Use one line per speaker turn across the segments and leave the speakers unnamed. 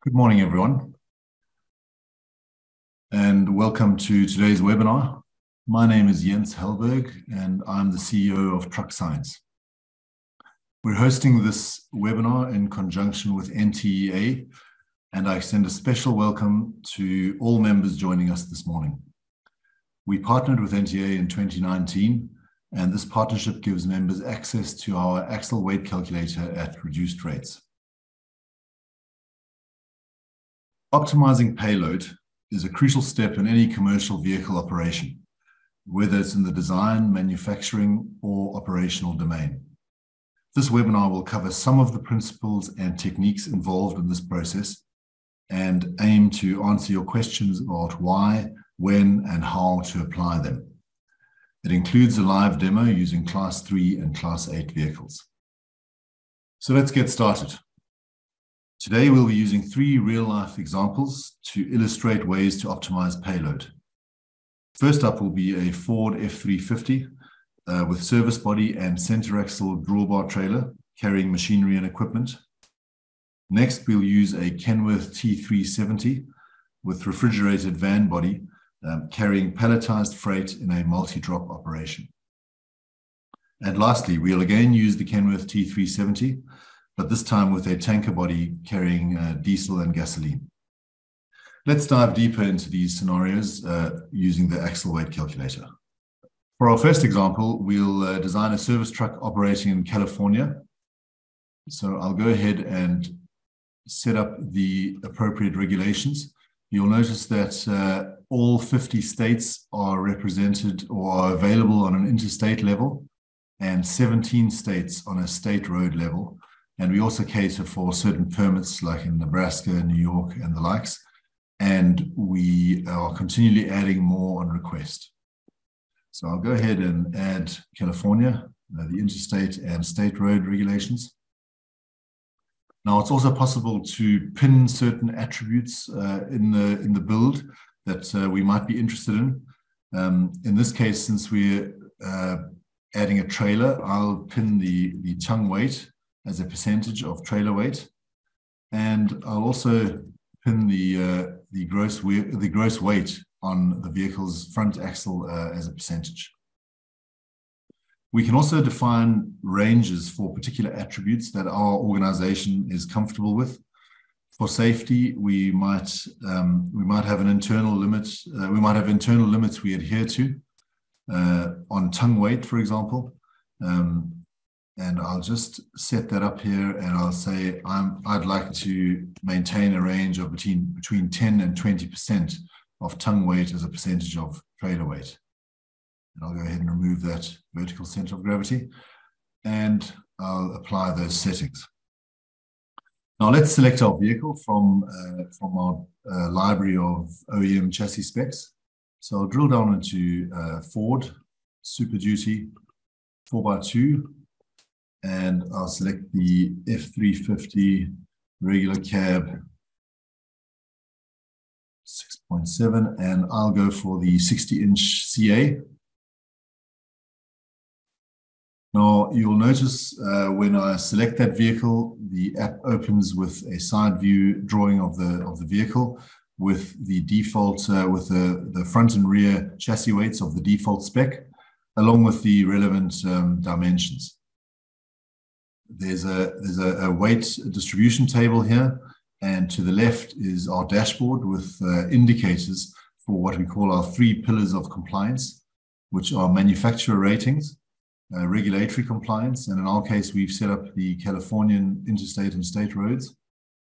Good morning, everyone, and welcome to today's webinar. My name is Jens Hellberg, and I'm the CEO of Truck Science. We're hosting this webinar in conjunction with NTEA, and I extend a special welcome to all members joining us this morning. We partnered with NTEA in 2019, and this partnership gives members access to our axle weight calculator at reduced rates. Optimizing payload is a crucial step in any commercial vehicle operation, whether it's in the design, manufacturing, or operational domain. This webinar will cover some of the principles and techniques involved in this process and aim to answer your questions about why, when, and how to apply them. It includes a live demo using Class 3 and Class 8 vehicles. So let's get started. Today, we'll be using 3 real-life examples to illustrate ways to optimize payload. First up will be a Ford F350 with service body and center axle drawbar trailer carrying machinery and equipment. Next, we'll use a Kenworth T370 with refrigerated van body carrying palletized freight in a multi-drop operation. And lastly, we'll again use the Kenworth T370, but this time with a tanker body carrying diesel and gasoline. Let's dive deeper into these scenarios using the axle weight calculator. For our first example, we'll design a service truck operating in California. So I'll go ahead and set up the appropriate regulations. You'll notice that all 50 states are represented or are available on an interstate level and 17 states on a state road level. And we also cater for certain permits like in Nebraska, New York, and the likes. And we are continually adding more on request. So I'll go ahead and add California, the interstate and state road regulations. Now, it's also possible to pin certain attributes in the build that we might be interested in. In this case, since we're adding a trailer, I'll pin the tongue weight as a percentage of trailer weight, and I'll also pin the gross weight on the vehicle's front axle as a percentage. We can also define ranges for particular attributes that our organization is comfortable with. For safety, we might have an internal limit. We might have internal limits we adhere to on tongue weight, for example. And I'll just set that up here, and I'll say I'd like to maintain a range of between 10 and 20% of tongue weight as a percentage of trailer weight. And I'll go ahead and remove that vertical center of gravity, and I'll apply those settings. Now let's select our vehicle from our library of OEM chassis specs. So I'll drill down into Ford Super Duty 4x2. And I'll select the F350 regular cab 6.7, and I'll go for the 60-inch CA. Now, you'll notice when I select that vehicle, the app opens with a side view drawing of the vehicle with the default, with the front and rear chassis weights of the default spec, along with the relevant dimensions. There's a weight distribution table here, and to the left is our dashboard with indicators for what we call our 3 pillars of compliance, which are manufacturer ratings, regulatory compliance, and in our case, we've set up the Californian interstate and state roads,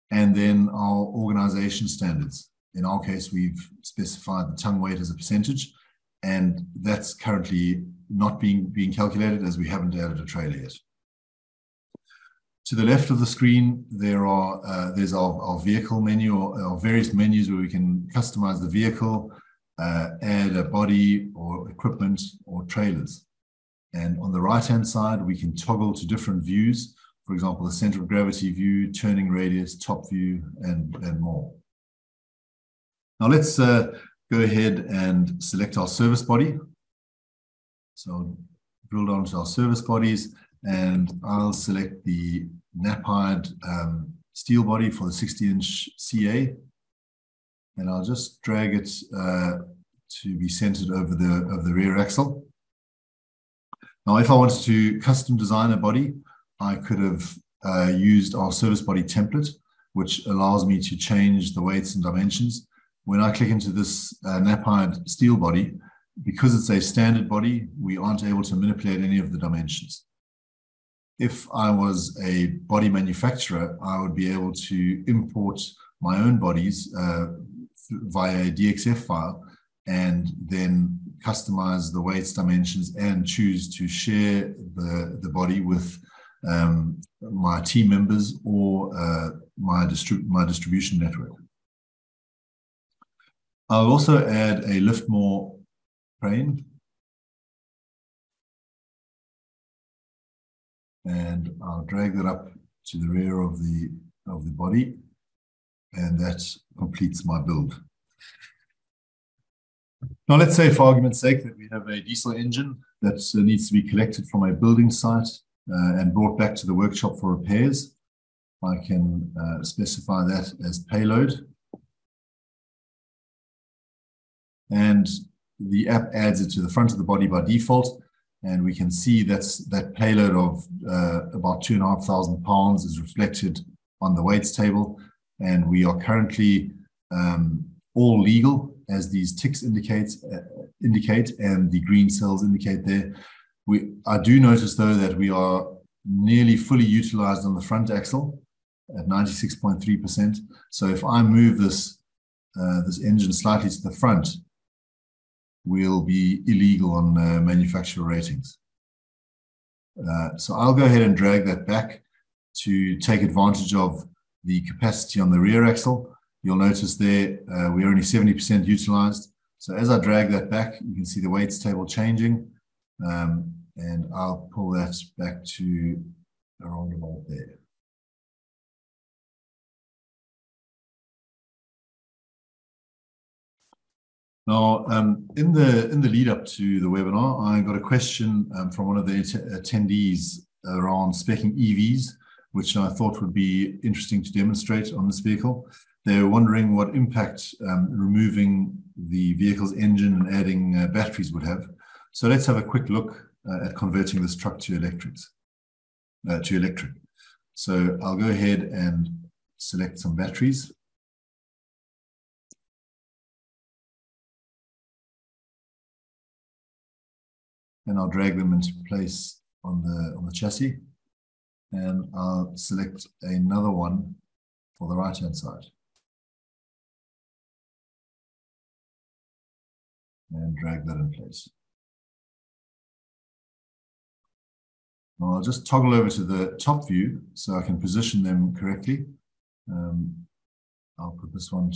and then our organization standards. In our case, we've specified the tongue weight as a percentage, and that's currently not being calculated as we haven't added a trailer yet. To the left of the screen, there's our vehicle menu, or various menus where we can customize the vehicle, add a body or equipment or trailers. And on the right-hand side, we can toggle to different views, for example, the center of gravity view, turning radius, top view, and more. Now let's go ahead and select our service body. So drill down to our service bodies, and I'll select the napide steel body for the 60-inch CA, and I'll just drag it to be centered over the rear axle. Now, if I wanted to custom design a body, I could have used our service body template, which allows me to change the weights and dimensions. When I click into this napide steel body, because it's a standard body, we aren't able to manipulate any of the dimensions. If I was a body manufacturer, I would be able to import my own bodies via a DXF file and then customize the weights, dimensions, and choose to share the body with my team members or my distribution network. I'll also add a lift more crane, and I'll drag that up to the rear of the body, and that completes my build. Now, let's say, for argument's sake, that we have a diesel engine that needs to be collected from a building site and brought back to the workshop for repairs. I can specify that as payload. And the app adds it to the front of the body by default. And we can see that payload of about 2,500 pounds is reflected on the weights table. And we are currently all legal, as these ticks indicate, and the green cells indicate there. I do notice, though, that we are nearly fully utilized on the front axle at 96.3%. So if I move this engine slightly to the front, we'll be illegal on manufacturer ratings. So I'll go ahead and drag that back to take advantage of the capacity on the rear axle. You'll notice there we're only 70% utilized. So as I drag that back, you can see the weights table changing, and I'll pull that back to around about there. Now, in the lead up to the webinar, I got a question from one of the attendees around speccing EVs, which I thought would be interesting to demonstrate on this vehicle. They're wondering what impact removing the vehicle's engine and adding batteries would have. So let's have a quick look at converting this truck to electric. So I'll go ahead and select some batteries. And I'll drag them into place on the chassis. And I'll select another one for the right-hand side. And drag that in place. Now I'll just toggle over to the top view so I can position them correctly. I'll put this one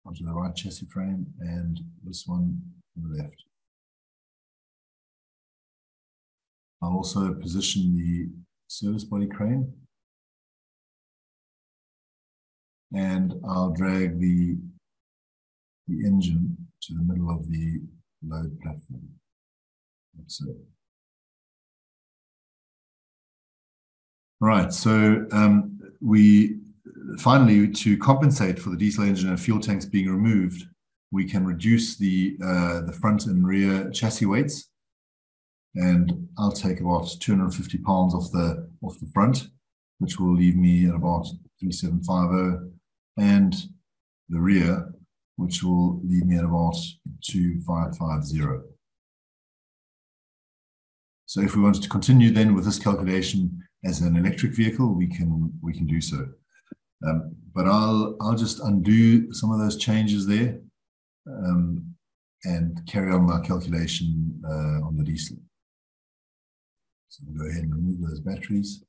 onto the right chassis frame and this one on the left. I'll also position the service body crane, and I'll drag the engine to the middle of the load platform, like so. Right, so we finally, to compensate for the diesel engine and fuel tanks being removed, we can reduce the front and rear chassis weights. And I'll take about 250 pounds off the front, which will leave me at about 3750, and the rear, which will leave me at about 2550. So if we wanted to continue then with this calculation as an electric vehicle, we can do so. But I'll just undo some of those changes there and carry on my calculation on the diesel. So we'll go ahead and remove those batteries.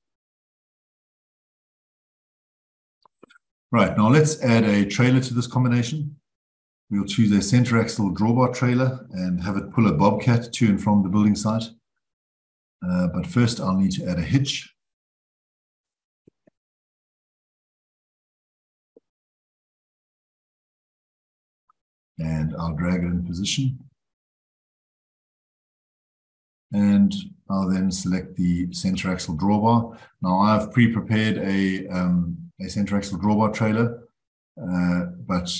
Right, now let's add a trailer to this combination. We'll choose a center axle drawbar trailer and have it pull a Bobcat to and from the building site. But first I'll need to add a hitch. And I'll drag it in position. And I'll then select the center axle drawbar. Now I've pre-prepared a a center axle drawbar trailer, but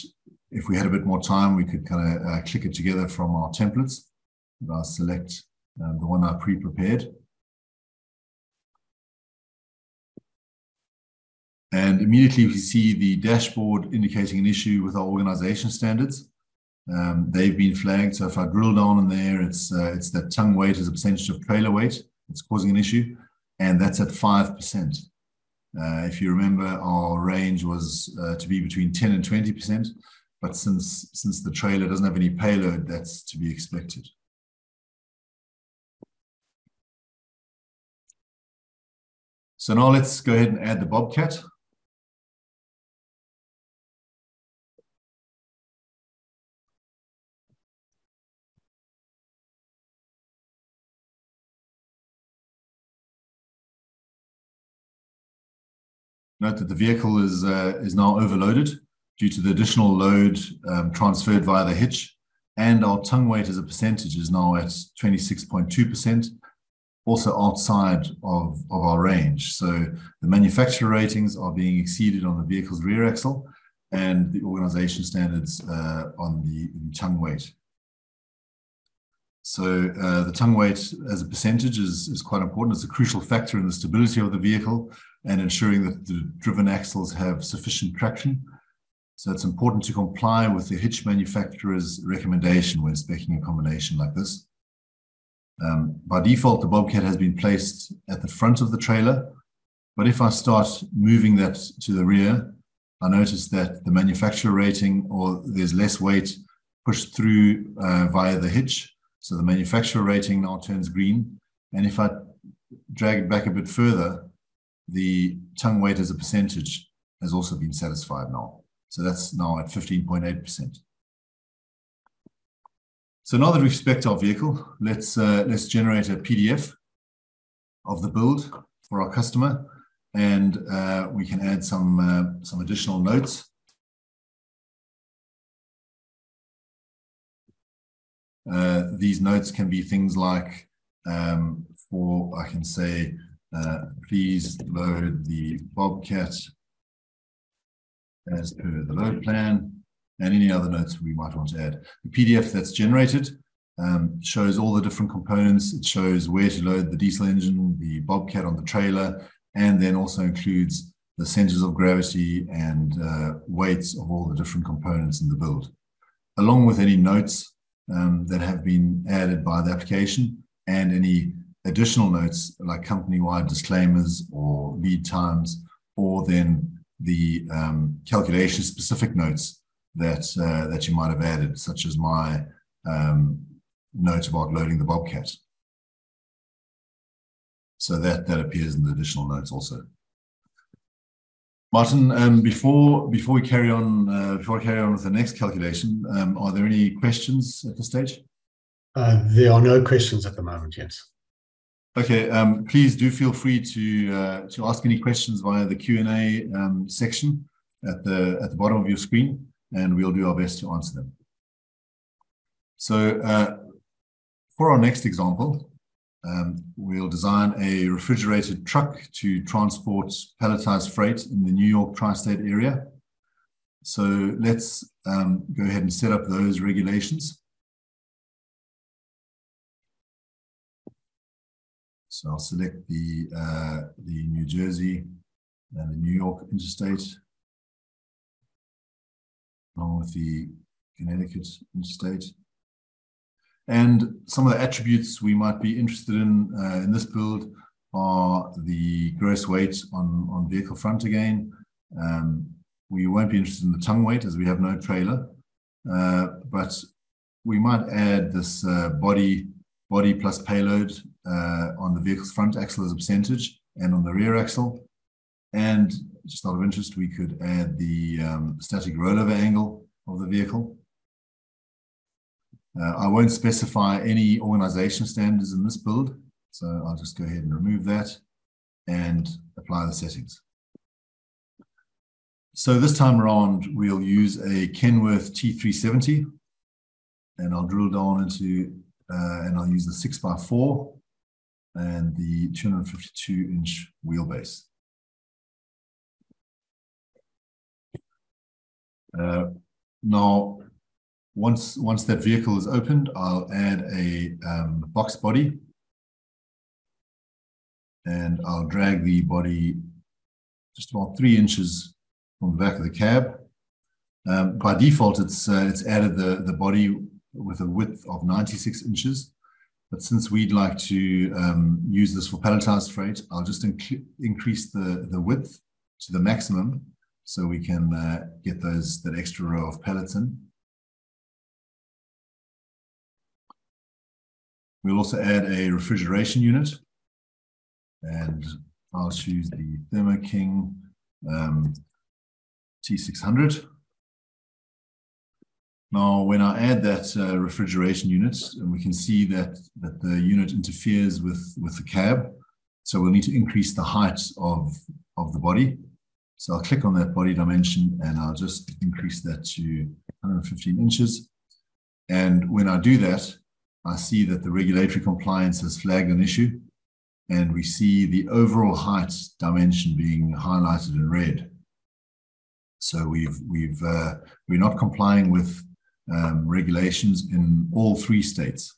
if we had a bit more time, we could kind of click it together from our templates. And I'll select the one I pre-prepared. And immediately we see the dashboard indicating an issue with our organization standards. They've been flagged. So if I drill down in there, it's that tongue weight as a percentage of trailer weight. It's causing an issue, and that's at 5%. If you remember, our range was to be between 10 and 20%, but since the trailer doesn't have any payload, that's to be expected. So now let's go ahead and add the Bobcat. Note that the vehicle is now overloaded due to the additional load transferred via the hitch, and our tongue weight as a percentage is now at 26.2%, also outside of our range. So the manufacturer ratings are being exceeded on the vehicle's rear axle and the organization standards on the tongue weight. So the tongue weight as a percentage is quite important. It's a crucial factor in the stability of the vehicle and ensuring that the driven axles have sufficient traction. So it's important to comply with the hitch manufacturer's recommendation when speccing a combination like this. By default, the Bobcat has been placed at the front of the trailer, but if I start moving that to the rear, I notice that the manufacturer rating, or there's less weight pushed through via the hitch. So the manufacturer rating now turns green. And if I drag it back a bit further, the tongue weight as a percentage has also been satisfied now. So that's now at 15.8%. So now that we've spec'd our vehicle, let's generate a PDF of the build for our customer, and we can add some additional notes. These notes can be things like, I can say, please load the Bobcat as per the load plan, and any other notes we might want to add. The PDF that's generated shows all the different components. It shows where to load the diesel engine, the Bobcat on the trailer, and then also includes the centers of gravity and weights of all the different components in the build, along with any notes that have been added by the application and any additional notes like company-wide disclaimers or lead times, or then the calculation-specific notes that you might have added, such as my note about loading the Bobcat. So that appears in the additional notes also. Martin, before I carry on with the next calculation, are there any questions at this stage?
There are no questions at the moment, Jens.
Okay, please do feel free to ask any questions via the Q&A section at the bottom of your screen, and we'll do our best to answer them. So for our next example, we'll design a refrigerated truck to transport palletized freight in the New York tri-state area. So let's go ahead and set up those regulations. So I'll select the New Jersey and the New York interstate, along with the Connecticut interstate. And some of the attributes we might be interested in this build are the gross weight on vehicle front again. We won't be interested in the tongue weight as we have no trailer, but we might add this body plus payload on the vehicle's front axle as a percentage and on the rear axle. And just out of interest, we could add the static rollover angle of the vehicle. I won't specify any organization standards in this build, so I'll just go ahead and remove that and apply the settings. So this time around, we'll use a Kenworth T370, and I'll drill down into, and I'll use the 6x4 and the 252-inch wheelbase. Now, once that vehicle is opened, I'll add a box body, and I'll drag the body just about 3 inches from the back of the cab. By default, it's added the body with a width of 96 inches. But since we'd like to use this for palletized freight, I'll just increase the width to the maximum so we can get that extra row of pallets in. We'll also add a refrigeration unit, and I'll choose the Thermo King T600. Now, when I add that refrigeration unit, and we can see that the unit interferes with the cab, so we'll need to increase the height of the body. So I'll click on that body dimension, and I'll just increase that to 115 inches. And when I do that, I see that the regulatory compliance has flagged an issue, and we see the overall height dimension being highlighted in red. So we're not complying with regulations in all 3 states.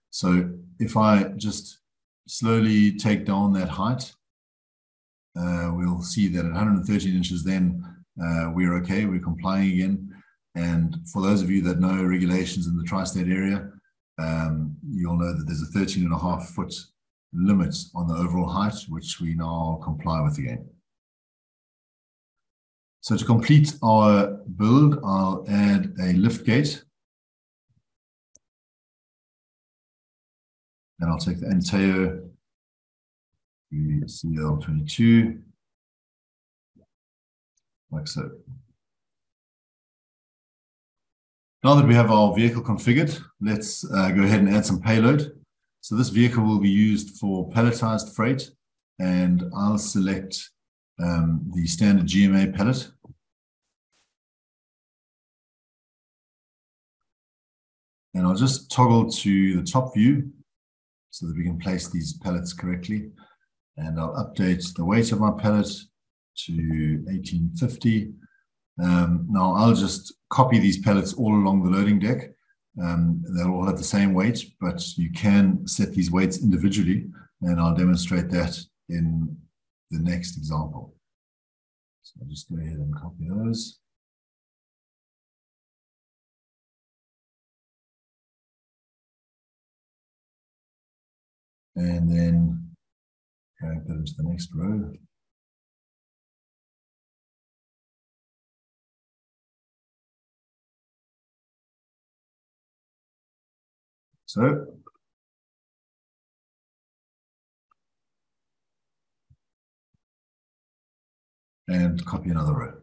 So if I just slowly take down that height, we'll see that at 113 inches, then we're okay, we're complying again. And for those of you that know regulations in the tri-state area, you'll know that there's a 13.5-foot limit on the overall height, which we now comply with again. So to complete our build, I'll add a lift gate. And I'll take the Anteo CL22, like so. Now that we have our vehicle configured, let's go ahead and add some payload. So this vehicle will be used for palletized freight, and I'll select the standard GMA pallet. And I'll just toggle to the top view so that we can place these pallets correctly. And I'll update the weight of my pallet to 1850. Now I'll just copy these pallets all along the loading deck. They'll all have the same weight, but you can set these weights individually, and I'll demonstrate that in the next example. So I'll just go ahead and copy those. And then drag that into the next row. So, and copy another row.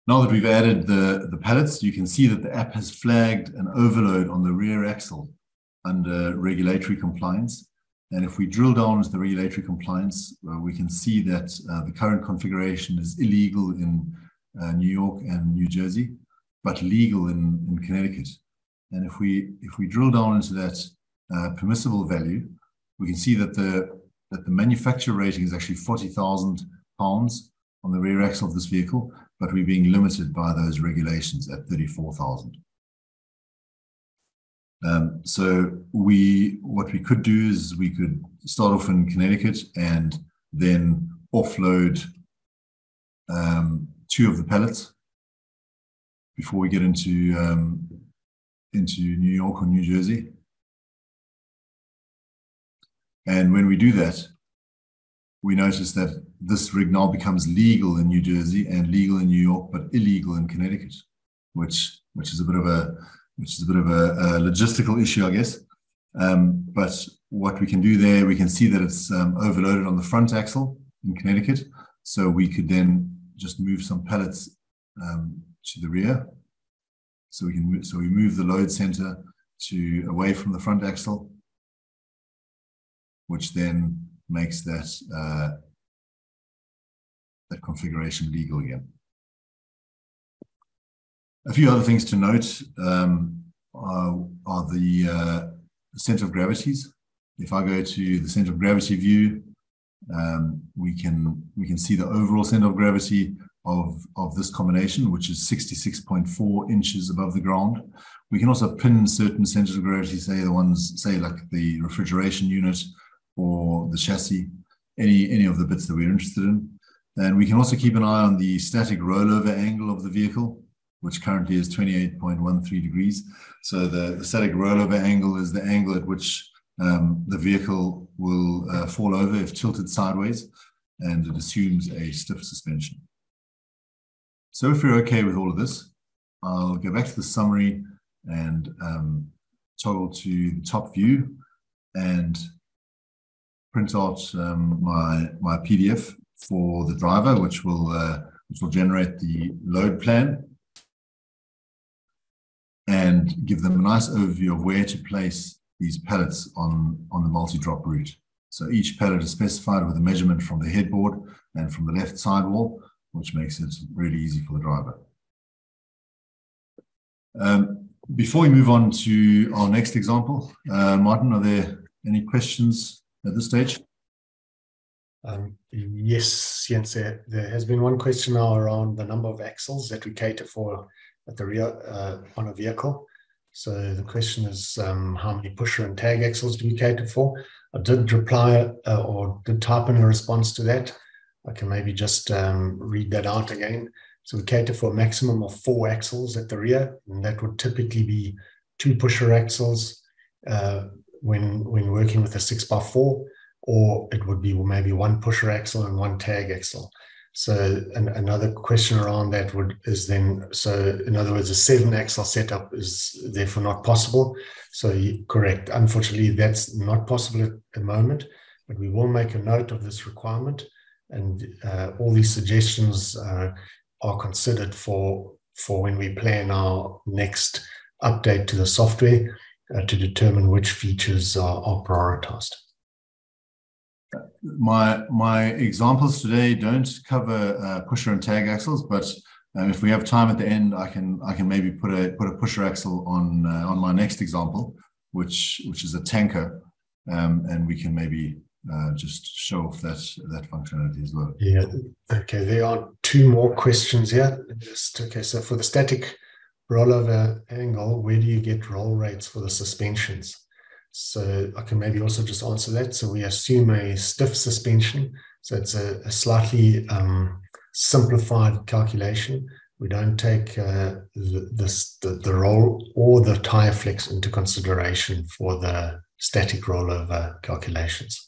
Now that we've added the pallets, you can see that the app has flagged an overload on the rear axle under regulatory compliance. And if we drill down into the regulatory compliance, we can see that the current configuration is illegal in New York and New Jersey, but legal in Connecticut. And if we drill down into that permissible value, we can see that the manufacturer rating is actually 40,000 pounds on the rear axle of this vehicle, but we're being limited by those regulations at 34,000. So what we could do is we could start off in Connecticut and then offload 2 of the pallets before we get into New York or New Jersey. And when we do that, we notice that this rig now becomes legal in New Jersey and legal in New York, but illegal in Connecticut, which is a bit of a logistical issue, I guess. But what we can do there, we can see that it's overloaded on the front axle in Connecticut. So we could then just move some pallets to the rear. So we move the load center away from the front axle, which then makes that configuration legal again. A few other things to note are the center of gravities. If I go to the center of gravity view, we can see the overall center of gravity of this combination, which is 66.4 inches above the ground. We can also pin certain centers of gravity, say the ones, say like the refrigeration unit or the chassis, any of the bits that we're interested in. And we can also keep an eye on the static rollover angle of the vehicle, which currently is 28.13 degrees. So the static rollover angle is the angle at which the vehicle will fall over if tilted sideways, and it assumes a stiff suspension. So if you're okay with all of this, I'll go back to the summary and toggle to the top view and print out my PDF for the driver, which will generate the load plan and give them a nice overview of where to place these pallets on the multi-drop route. So each pallet is specified with a measurement from the headboard and from the left sidewall, which makes it really easy for the driver. Before we move on to our next example, Martin, are there any questions at this stage?
Yes, Jens, there has been one question now around the number of axles that we cater for at the rear on a vehicle. So the question is, how many pusher and tag axles do we cater for? I did reply or did type in a response to that. I can maybe just read that out again. So we cater for a maximum of 4 axles at the rear, and that would typically be 2 pusher axles when working with a 6x4, or it would be maybe 1 pusher axle and 1 tag axle. So another question around that is then, so in other words, a 7 axle setup is therefore not possible. So correct, unfortunately, that's not possible at the moment, but we will make a note of this requirement, and all these suggestions are considered for when we plan our next update to the software to determine which features are prioritized.
My examples today don't cover pusher and tag axles, but if we have time at the end, I can maybe put a pusher axle on my next example, which is a tanker, and we can maybe just show off that functionality as well.
Yeah. Okay. There are 2 more questions here. Okay. So for the static rollover angle, where do you get roll rates for the suspensions? So I can maybe also just answer that. So we assume a stiff suspension. So it's a slightly simplified calculation. We don't take the roll or the tire flex into consideration for the static rollover calculations.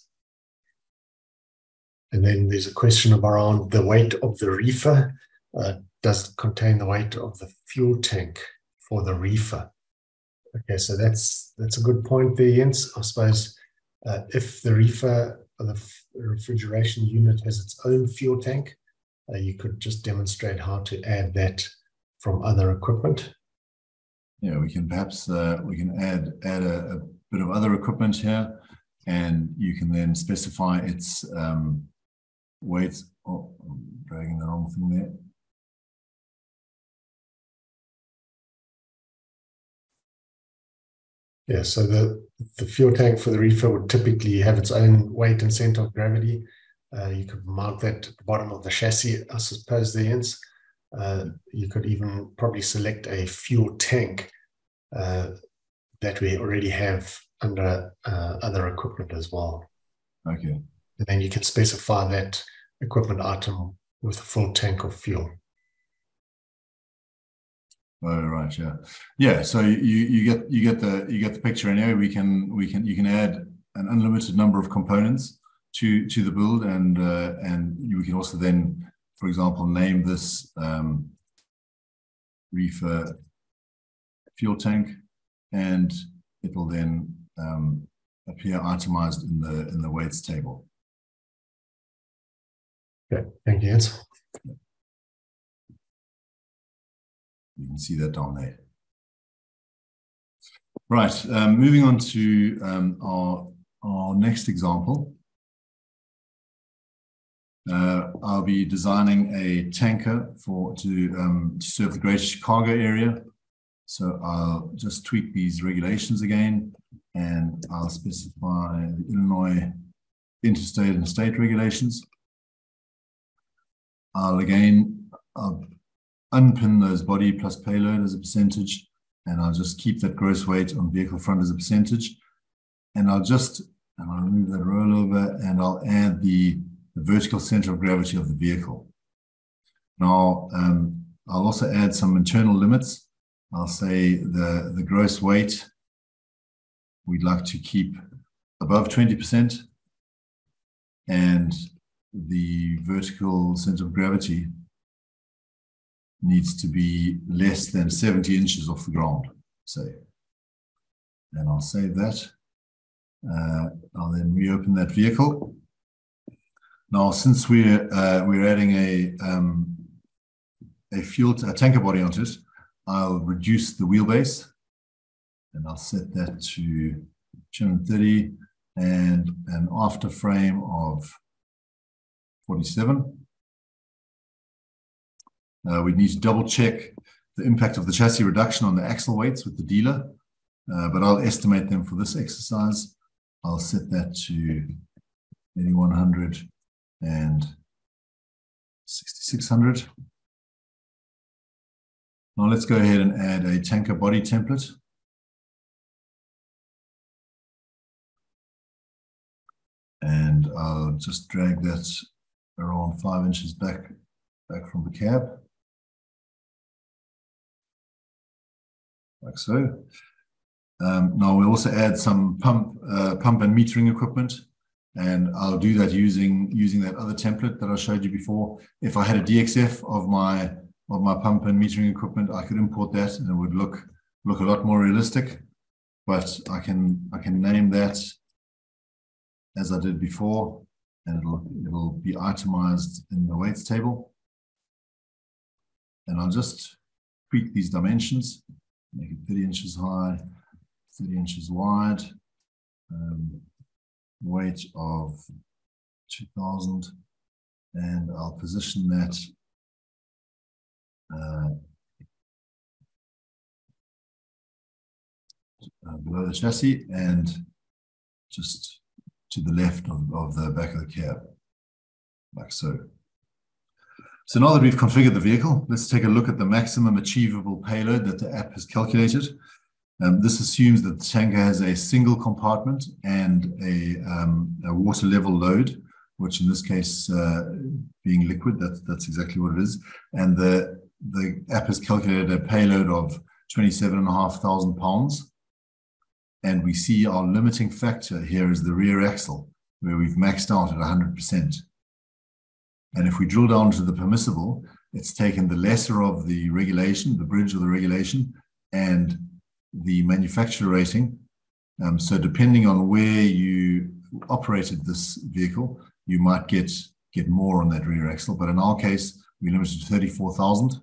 And then there's a question around the weight of the reefer. Does it contain the weight of the fuel tank for the reefer? Okay, so that's a good point there, Jens. I suppose if the reefer or the refrigeration unit has its own fuel tank, you could just demonstrate how to add that from other equipment.
Yeah, we can perhaps we can add a bit of other equipment here, and you can then specify its weight. Oh, I'm dragging the wrong thing there.
Yeah, so the fuel tank for the reefer would typically have its own weight and center of gravity. You could mount that at the bottom of the chassis, I suppose, there, Jens. You could even probably select a fuel tank that we already have under other equipment as well.
Okay.
And then you can specify that equipment item with a full tank of fuel.
Oh, right, yeah. So you get the picture anyway. You can add an unlimited number of components to the build, and we can also then, for example, name this reefer fuel tank, and it will then appear itemized in the weights table.
Okay, thank you, Jens.
You can see that down there. Right, moving on to our next example. I'll be designing a tanker to serve the greater Chicago area. So I'll just tweak these regulations again, and I'll specify the Illinois interstate and state regulations. I'll unpin those body plus payload as a percentage, and I'll just keep that gross weight on vehicle front as a percentage. And I'll remove that rollover, and I'll add the vertical center of gravity of the vehicle. Now, I'll also add some internal limits. I'll say the gross weight we'd like to keep above 20%, and the vertical center of gravity needs to be less than 70 inches off the ground, say. And I'll save that. I'll then reopen that vehicle. Now, since we're adding a tanker body onto it, I'll reduce the wheelbase, and I'll set that to 230 and an after frame of 47. We need to double check the impact of the chassis reduction on the axle weights with the dealer, but I'll estimate them for this exercise. I'll set that to 8100 and 6600. Now let's go ahead and add a tanker body template. And I'll just drag that around 5 inches back from the cab. Like so. Now we'll also add some pump and metering equipment, and I'll do that using that other template that I showed you before. If I had a DXF of my pump and metering equipment, I could import that, and it would look a lot more realistic. But I can name that as I did before, and it'll be itemized in the weights table. And I'll just tweak these dimensions, make it 30 inches high, 30 inches wide, weight of 2000, and I'll position that below the chassis and just to the left of the back of the cab, like so. So now that we've configured the vehicle, let's take a look at the maximum achievable payload that the app has calculated. This assumes that the tanker has a single compartment and a water level load, which in this case being liquid, that's exactly what it is. And the app has calculated a payload of 27,500 pounds. And we see our limiting factor here is the rear axle, where we've maxed out at 100%. And if we drill down to the permissible, it's taken the lesser of the regulation, the bridge of the regulation, and the manufacturer rating. So depending on where you operated this vehicle, you might get more on that rear axle. But in our case, we limited to 34,000.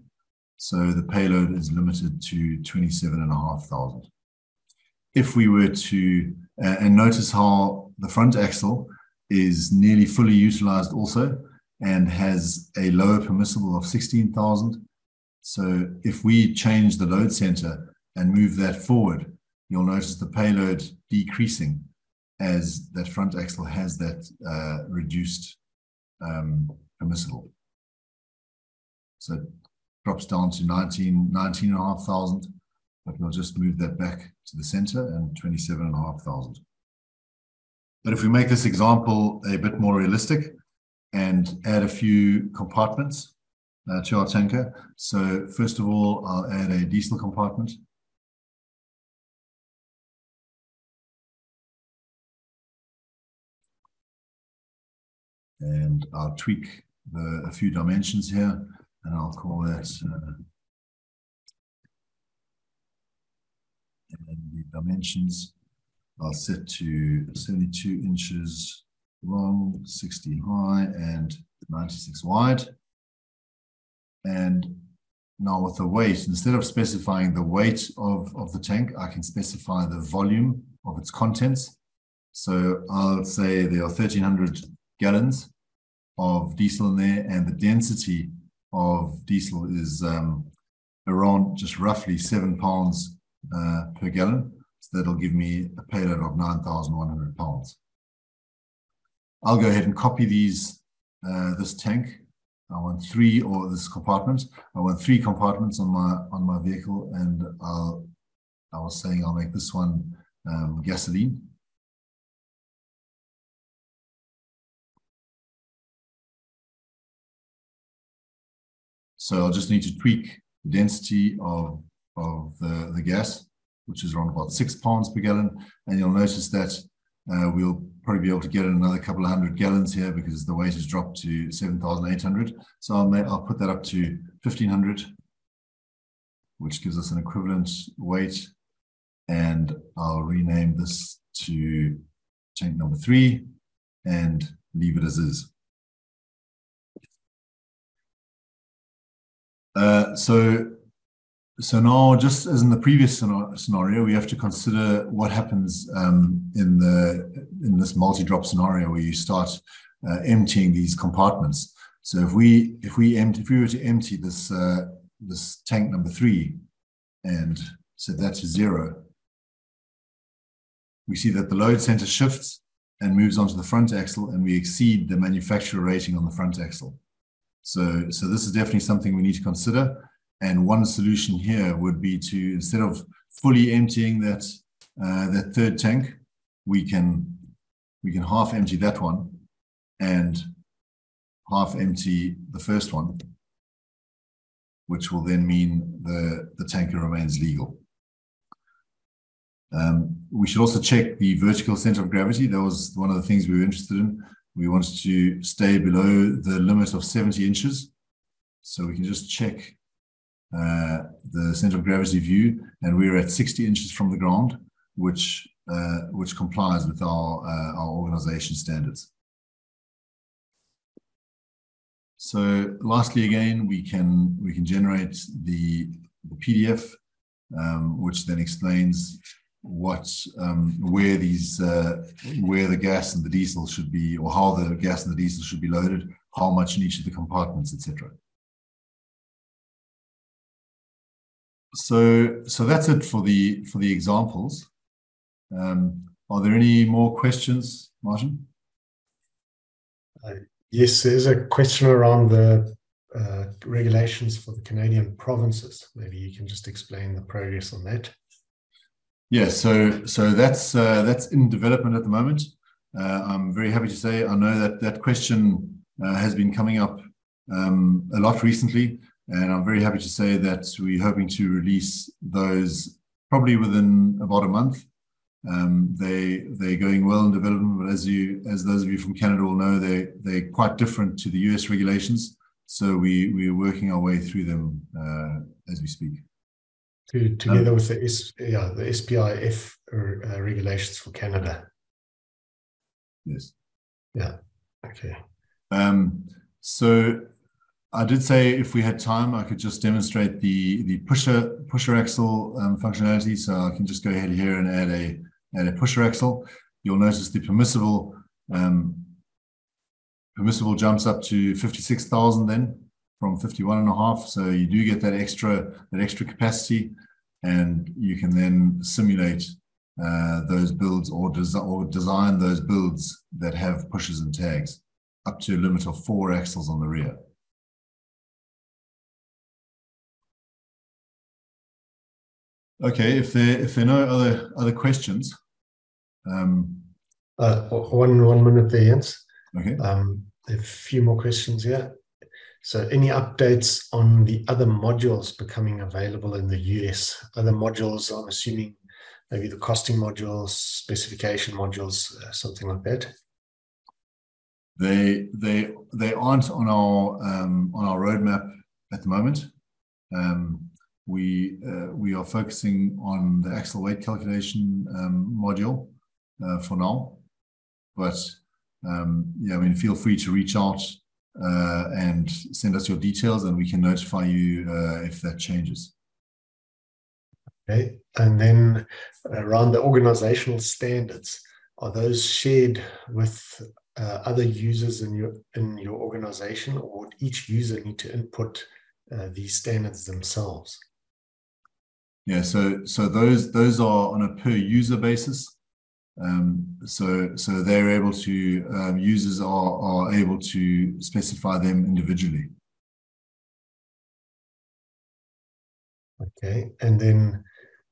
So the payload is limited to 27,500. If we were to, and notice how the front axle is nearly fully utilized also and has a lower permissible of 16,000. So if we change the load center and move that forward, you'll notice the payload decreasing as that front axle has that reduced permissible. So it drops down to 19,500, but we'll just move that back to the center and 27,500. But if we make this example a bit more realistic and add a few compartments to our tanker. So first of all, I'll add a diesel compartment. And I'll tweak a few dimensions here, and I'll call that and the dimensions I'll set to 72 inches long, 60 high, and 96 wide. And now with the weight, instead of specifying the weight of the tank, I can specify the volume of its contents. So I'll say there are 1,300 gallons of diesel in there, and the density of diesel is around just roughly 7 pounds per gallon. So that'll give me a payload of 9,100 pounds. I'll go ahead and copy these, this tank. I want 3, or this compartment. I want 3 compartments on my vehicle, and I was saying I'll make this one gasoline. So I'll just need to tweak the density of the gas, which is around about 6 pounds per gallon, and you'll notice that we'll probably be able to get another couple of 100 gallons here because the weight has dropped to 7,800. So I'll put that up to 1,500, which gives us an equivalent weight, and I'll rename this to tank number 3 and leave it as is. So now, just as in the previous scenario, we have to consider what happens in this multi-drop scenario where you start emptying these compartments. So if we were to empty this this tank number 3 and set that to 0, we see that the load center shifts and moves onto the front axle, and we exceed the manufacturer rating on the front axle. So this is definitely something we need to consider. And one solution here would be to, instead of fully emptying that third tank, we can half empty that one and half empty the first one, which will then mean the tanker remains legal. We should also check the vertical center of gravity. That was one of the things we were interested in. We wanted to stay below the limit of 70 inches. So we can just check the center of gravity view, and we're at 60 inches from the ground, which complies with our organization standards. So lastly, again, we can generate the PDF, which then explains where the gas and the diesel should be, or how the gas and the diesel should be loaded, how much in each of the compartments, etc. So that's it for the examples. Are there any more questions, Martin?
Yes, there's a question around the regulations for the Canadian provinces. Maybe you can just explain the progress on that.
Yeah, so that's in development at the moment. I'm very happy to say I know that question has been coming up a lot recently, and I'm very happy to say that we're hoping to release those probably within about a month. They're going well in development, but as those of you from Canada will know, they're quite different to the US regulations. So we're working our way through them as we speak.
Together with the SPIF regulations for Canada.
Yes.
Yeah. Okay.
So I did say if we had time, I could just demonstrate the pusher axle functionality. So I can just go ahead here and add a pusher axle. You'll notice the permissible jumps up to 56,000 then from 51.5. So you do get that extra capacity, and you can then simulate those builds or design those builds that have pushers and tags up to a limit of 4 axles on the rear. Okay, if there are no other questions.
1 minute there, Jens.
Okay.
A few more questions here. So any updates on the other modules becoming available in the US? Other modules, I'm assuming maybe the costing modules, specification modules, something like that.
They aren't on our roadmap at the moment. We are focusing on the axle weight calculation module for now, but yeah, I mean, feel free to reach out and send us your details, and we can notify you if that changes.
Okay, and then around the organizational standards, are those shared with other users in your organization, or would each user need to input these standards themselves?
Yeah, so those are on a per user basis. So they're able to, users are able to specify them individually.
Okay, and then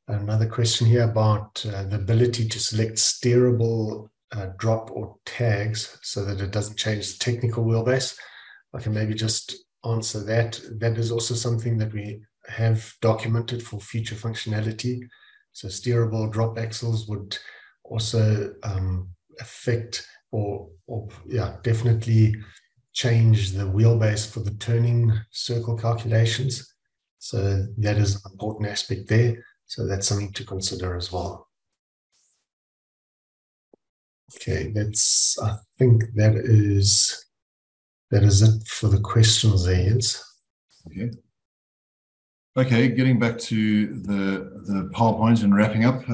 another question here about the ability to select steerable drop or tags so that it doesn't change the technical wheelbase. I can maybe just answer that. That is also something that we have documented for future functionality. So steerable drop axles would also affect or definitely change the wheelbase for the turning circle calculations. So that is an important aspect there. So that's something to consider as well. Okay, I think that is it for the questions there, Jens.
Okay, getting back to the PowerPoint and wrapping up,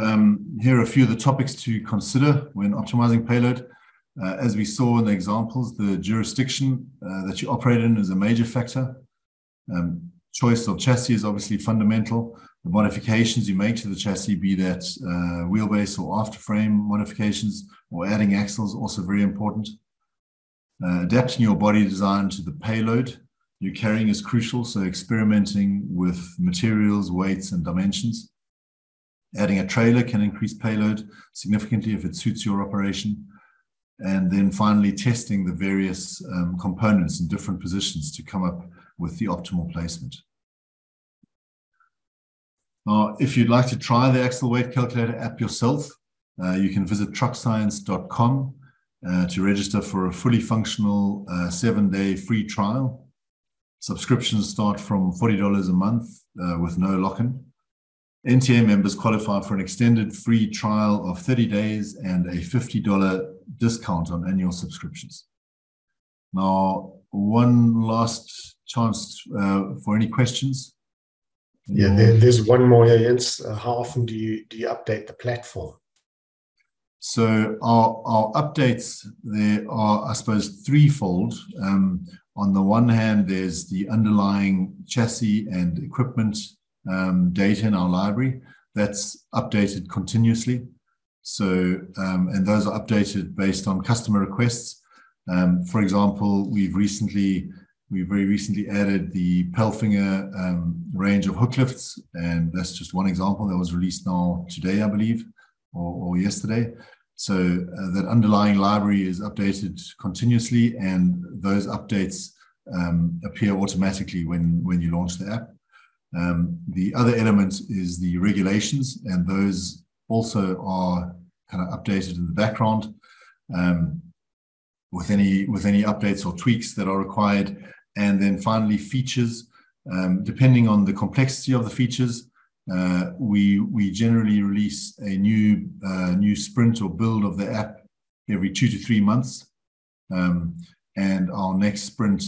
here are a few of the topics to consider when optimizing payload. As we saw in the examples, the jurisdiction that you operate in is a major factor. Choice of chassis is obviously fundamental. The modifications you make to the chassis, be that wheelbase or afterframe modifications or adding axles, also very important. Adapting your body design to the payload you're carrying is crucial, so experimenting with materials, weights, and dimensions. Adding a trailer can increase payload significantly if it suits your operation. And then finally, testing the various components in different positions to come up with the optimal placement. Now, if you'd like to try the axle weight calculator app yourself, you can visit truckscience.com to register for a fully functional 7-day free trial. Subscriptions start from $40 a month with no lock-in. NTA members qualify for an extended free trial of 30 days and a $50 discount on annual subscriptions. Now, one last chance for any questions.
Yeah, there's one more here, Jens. How often do you update the platform?
So our updates, there are, I suppose, threefold. On the one hand, there's the underlying chassis and equipment data in our library that's updated continuously. So, and those are updated based on customer requests. For example, we've very recently added the Pelfinger range of hook lifts, and that's just one example that was released now today, I believe, or yesterday. So that underlying library is updated continuously, and those updates appear automatically when you launch the app. The other element is the regulations, and those also are kind of updated in the background with any updates or tweaks that are required. And then finally, features. Depending on the complexity of the features, we generally release a new sprint or build of the app every 2 to 3 months. And our next sprint,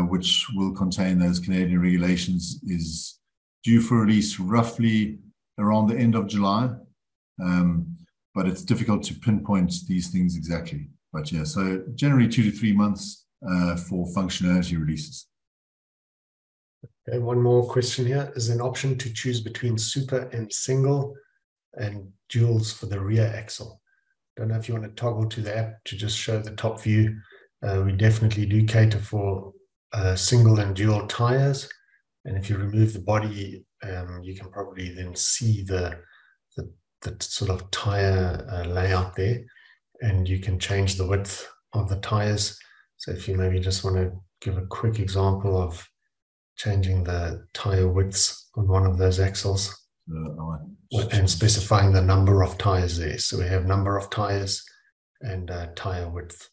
which will contain those Canadian regulations, is due for release roughly around the end of July. But it's difficult to pinpoint these things exactly. But yeah, so generally 2 to 3 months for functionality releases.
Okay, one more question here. Is an option to choose between super and single and duals for the rear axle? Don't know if you want to toggle to the app to just show the top view. We definitely do cater for single and dual tires. And if you remove the body, you can probably then see the sort of tire layout there, and you can change the width of the tires. So if you maybe just want to give a quick example of changing the tire widths on one of those axles and specifying the number of tires there. So we have number of tires and tire width.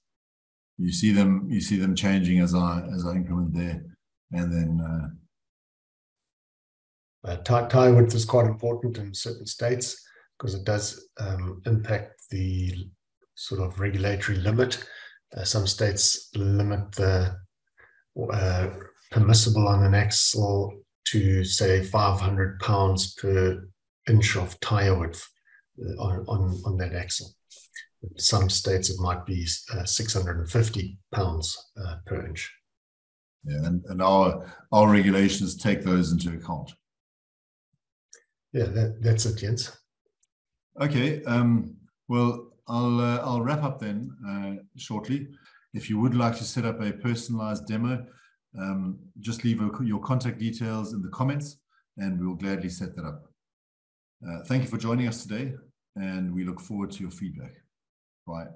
You see them changing as I increment there, and then
tire width is quite important in certain states because it does impact the sort of regulatory limit. Some states limit the permissible on an axle to, say, 500 pounds per inch of tire width on that axle. In some states, it might be 650 pounds per inch.
Yeah, and our regulations take those into account.
Yeah, that's it, Jens.
Okay. Well, I'll wrap up then shortly. If you would like to set up a personalized demo, just leave your contact details in the comments, and we'll gladly set that up. Thank you for joining us today, and we look forward to your feedback. Bye.